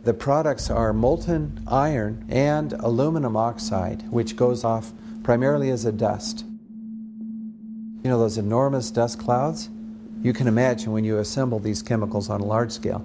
The products are molten iron and aluminum oxide, which goes off primarily as a dust. You know those enormous dust clouds? You can imagine when you assemble these chemicals on a large scale.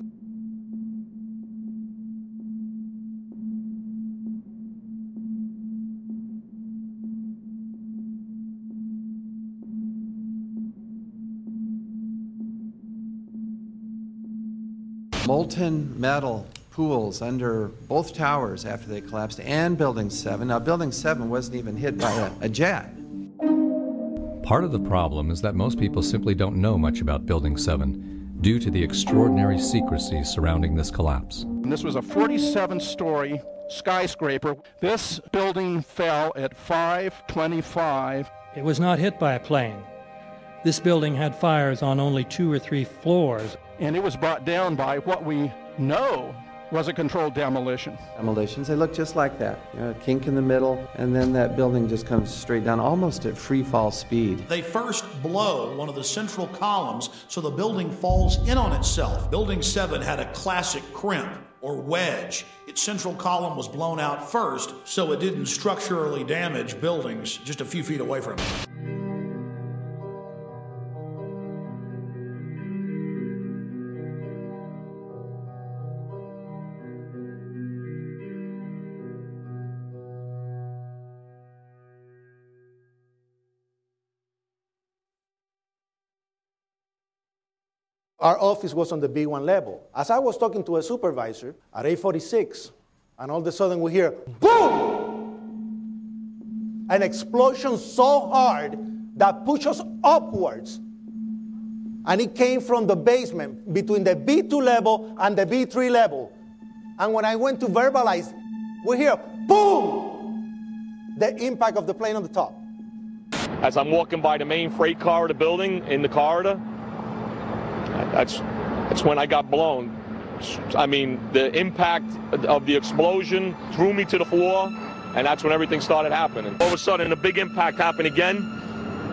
Molten metal pools under both towers after they collapsed, and Building 7. Now, Building 7 wasn't even hit by a jet. Part of the problem is that most people simply don't know much about Building 7 due to the extraordinary secrecy surrounding this collapse. And this was a 47-story skyscraper. This building fell at 5:25. It was not hit by a plane. This building had fires on only 2 or 3 floors. And it was brought down by what we know was a controlled demolition. Demolitions, they look just like that. You know, a kink in the middle, and then that building just comes straight down, almost at free fall speed. They first blow one of the central columns so the building falls in on itself. Building 7 had a classic crimp or wedge. Its central column was blown out first, so it didn't structurally damage buildings just a few feet away from it. Our office was on the B1 level. As I was talking to a supervisor at 8:46, and all of a sudden we hear, boom! An explosion so hard that pushed us upwards. And it came from the basement between the B2 level and the B3 level. And when I went to verbalize, we hear, boom! The impact of the plane on the top. As I'm walking by the main freight corridor building in the corridor, that's when I got blown. I mean, the impact of the explosion threw me to the floor, and that's when everything started happening. All of a sudden, a big impact happened again,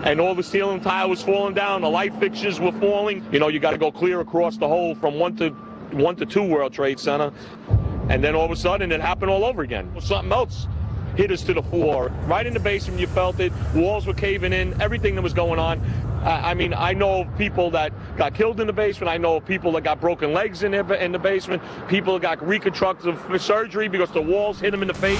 and all the ceiling tile was falling down, the light fixtures were falling. You know, you got to go clear across the whole from 1 to 2 World Trade Center, and then all of a sudden, it happened all over again. Something else hit us to the floor. Right in the basement, you felt it. Walls were caving in, everything that was going on. I mean, I know of people that got killed in the basement. I know of people that got broken legs in the basement. People that got reconstructive surgery because the walls hit them in the face.